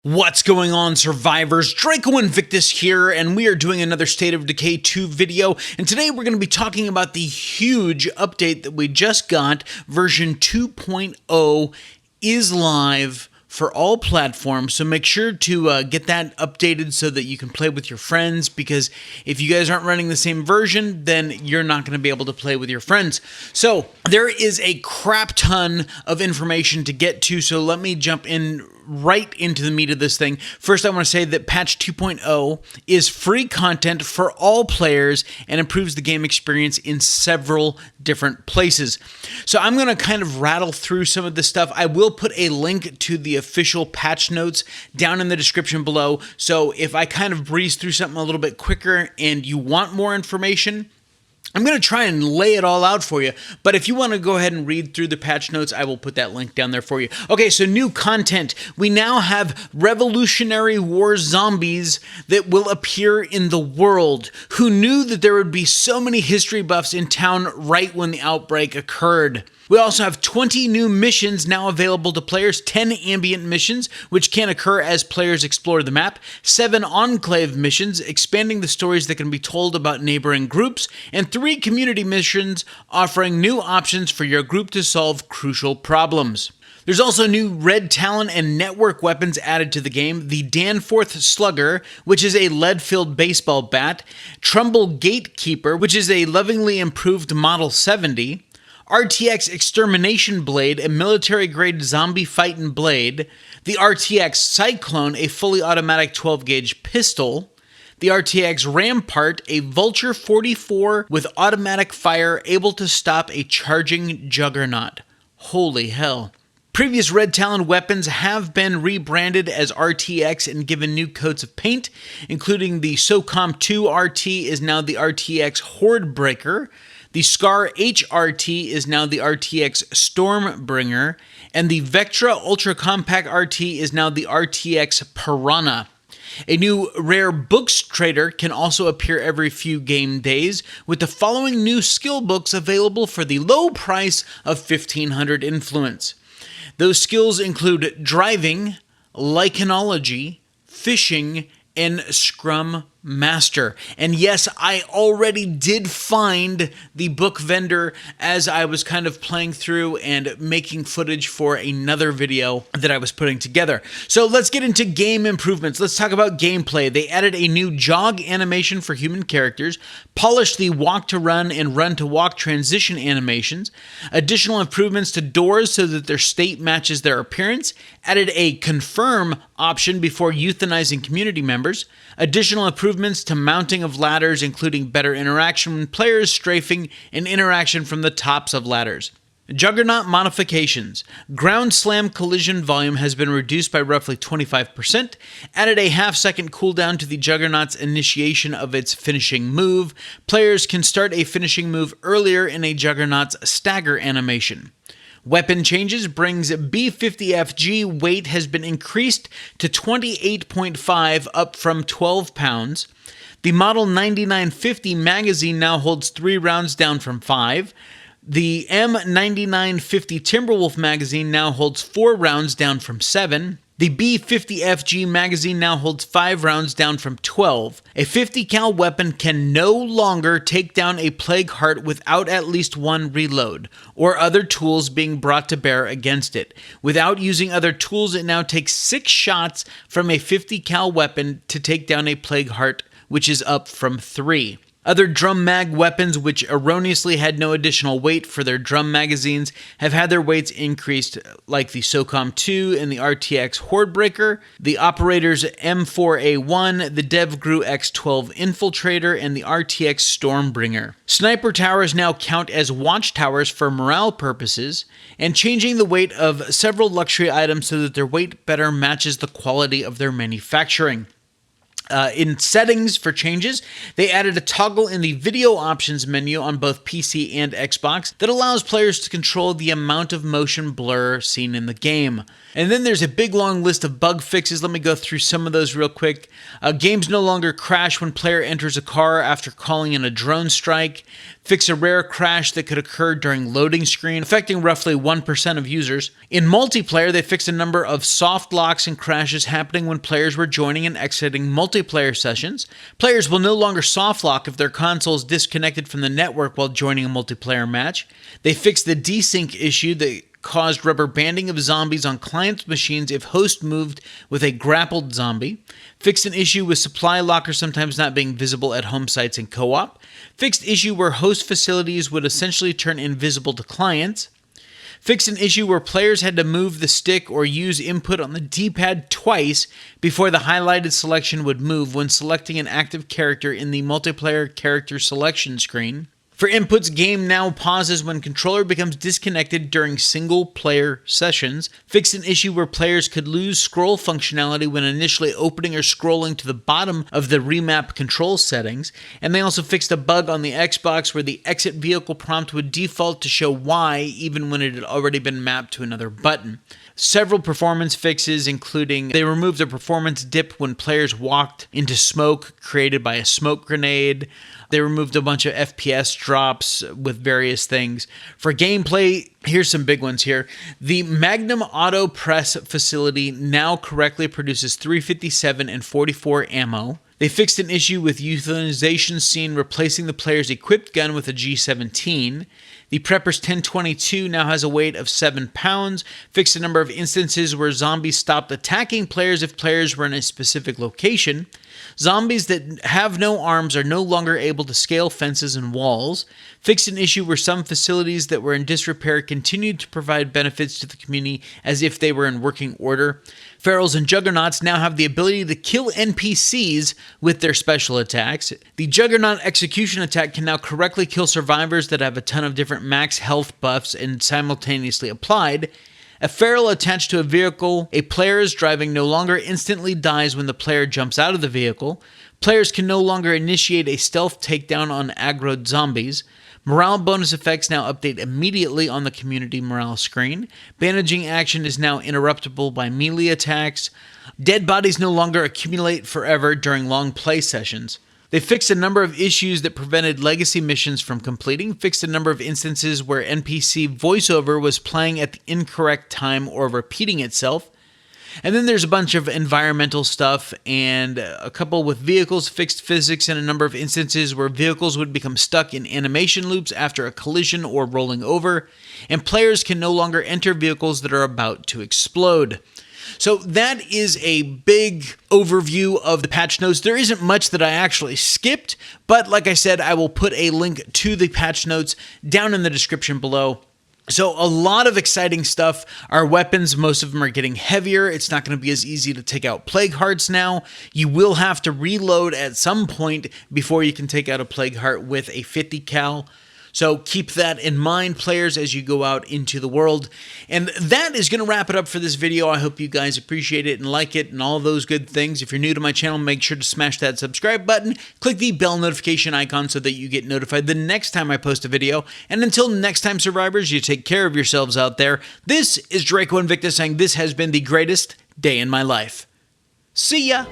What's going on, survivors? Draco Invictus here, and we are doing another State of Decay 2 video, and today we're going to be talking about the huge update that we just got. Version 2.0 is live for all platforms, so make sure to get that updated so that you can play with your friends, because if you guys aren't running the same version, then you're not going to be able to play with your friends. So there is a crap ton of information to get to, so let me jump in right into the meat of this thing. First, I want to say that patch 2.0 is free content for all players and improves the game experience in several different places. So I'm going to kind of rattle through some of this stuff. I will put a link to the official patch notes down in the description below. So if I kind of breeze through something a little bit quicker and you want more information, I'm going to try and lay it all out for you, but if you want to go ahead and read through the patch notes, I will put that link down there for you. Okay, so new content. We now have Revolutionary War zombies that will appear in the world. Who knew that there would be so many history buffs in town right when the outbreak occurred? We also have 20 new missions now available to players, 10 ambient missions, which can occur as players explore the map, 7 enclave missions, expanding the stories that can be told about neighboring groups, and 3 community missions offering new options for your group to solve crucial problems. There's also new Red Talon and network weapons added to the game. The Danforth Slugger, which is a lead-filled baseball bat, Trumbull Gatekeeper, which is a lovingly improved Model 70, RTX Extermination Blade, a military-grade zombie fighting blade, the RTX Cyclone, a fully automatic 12-gauge pistol, the RTX Rampart, a Vulture 44 with automatic fire able to stop a charging juggernaut. Holy hell. Previous Red Talon weapons have been rebranded as RTX and given new coats of paint, including the SOCOM 2 RT is now the RTX Hordebreaker, the Scar HRT is now the RTX Stormbringer, and the Vectra Ultra Compact RT is now the RTX Piranha. A new rare books trader can also appear every few game days, with the following new skill books available for the low price of 1,500 influence. Those skills include driving, lichenology, fishing, and Scrum Master. And yes, I already did find the book vendor as I was kind of playing through and making footage for another video that I was putting together. So let's get into game improvements. Let's talk about gameplay. They added a new jog animation for human characters, polished the walk to run and run to walk transition animations, additional improvements to doors so that their state matches their appearance, added a confirm option before euthanizing community members, additional improvements to mounting of ladders, including better interaction when players strafing and interaction from the tops of ladders. Juggernaut modifications. Ground slam collision volume has been reduced by roughly 25%, added a half-second cooldown to the Juggernaut's initiation of its finishing move. Players can start a finishing move earlier in a Juggernaut's stagger animation. Weapon changes brings B50FG weight has been increased to 28.5, up from 12 pounds. The Model 9950 magazine now holds 3 rounds, down from 5. The M9950 Timberwolf magazine now holds 4 rounds, down from 7. The B50FG magazine now holds 5 rounds, down from 12. A 50 cal weapon can no longer take down a Plague Heart without at least 1 reload, or other tools being brought to bear against it. Without using other tools, it now takes 6 shots from a 50 cal weapon to take down a Plague Heart, which is up from 3. Other drum mag weapons, which erroneously had no additional weight for their drum magazines, have had their weights increased, like the SOCOM 2 and the RTX Hordebreaker, the Operator's M4A1, the DevGru X12 Infiltrator, and the RTX Stormbringer. Sniper towers now count as watchtowers for morale purposes, and changing the weight of several luxury items so that their weight better matches the quality of their manufacturing. In settings for changes, they added a toggle in the video options menu on both PC and Xbox that allows players to control the amount of motion blur seen in the game. And then there's a big long list of bug fixes. Let me go through some of those real quick. Games no longer crash when player enters a car after calling in a drone strike. Fix a rare crash that could occur during loading screen, affecting roughly 1% of users. In multiplayer, they fixed a number of soft locks and crashes happening when players were joining and exiting multiplayer sessions. Players will no longer soft lock if their console is disconnected from the network while joining a multiplayer match. They fixed the desync issue that caused rubber banding of zombies on client machines if host moved with a grappled zombie. Fixed an issue with supply lockers sometimes not being visible at home sites in co-op. Fixed issue where host facilities would essentially turn invisible to clients. Fixed an issue where players had to move the stick or use input on the D-pad twice before the highlighted selection would move when selecting an active character in the multiplayer character selection screen. For inputs, game now pauses when controller becomes disconnected during single-player sessions. Fixed an issue where players could lose scroll functionality when initially opening or scrolling to the bottom of the remap control settings. And they also fixed a bug on the Xbox where the exit vehicle prompt would default to show Y even when it had already been mapped to another button. Several performance fixes, including they removed a performance dip when players walked into smoke created by a smoke grenade. They removed a bunch of FPS drops with various things. For gameplay, here's some big ones here. The Magnum Auto Press facility now correctly produces 357 and 44 ammo. They fixed an issue with euthanization scene replacing the player's equipped gun with a G17. The Prepper's 1022 now has a weight of 7 pounds. Fixed a number of instances where zombies stopped attacking players if players were in a specific location. Zombies that have no arms are no longer able to scale fences and walls. Fixed an issue where some facilities that were in disrepair continued to provide benefits to the community as if they were in working order. Ferals and Juggernauts now have the ability to kill NPCs with their special attacks. The Juggernaut Execution attack can now correctly kill survivors that have a ton of different max health buffs and simultaneously applied. A feral attached to a vehicle a player is driving no longer instantly dies when the player jumps out of the vehicle. Players can no longer initiate a stealth takedown on aggroed zombies. Morale bonus effects now update immediately on the community morale screen. Bandaging action is now interruptible by melee attacks. Dead bodies no longer accumulate forever during long play sessions. They fixed a number of issues that prevented legacy missions from completing, fixed a number of instances where NPC voiceover was playing at the incorrect time or repeating itself. And then there's a bunch of environmental stuff and a couple with vehicles, fixed physics in a number of instances where vehicles would become stuck in animation loops after a collision or rolling over, and players can no longer enter vehicles that are about to explode. So that is a big overview of the patch notes. There isn't much that I actually skipped, but like I said, I will put a link to the patch notes down in the description below. So a lot of exciting stuff. Our weapons, most of them are getting heavier. It's not going to be as easy to take out plague hearts now. You will have to reload at some point before you can take out a plague heart with a 50 cal. So keep that in mind, players, as you go out into the world. And that is going to wrap it up for this video. I hope you guys appreciate it and like it and all those good things. If you're new to my channel, make sure to smash that subscribe button. Click the bell notification icon so that you get notified the next time I post a video. And until next time, survivors, you take care of yourselves out there. This is Draco Invictus saying this has been the greatest day in my life. See ya!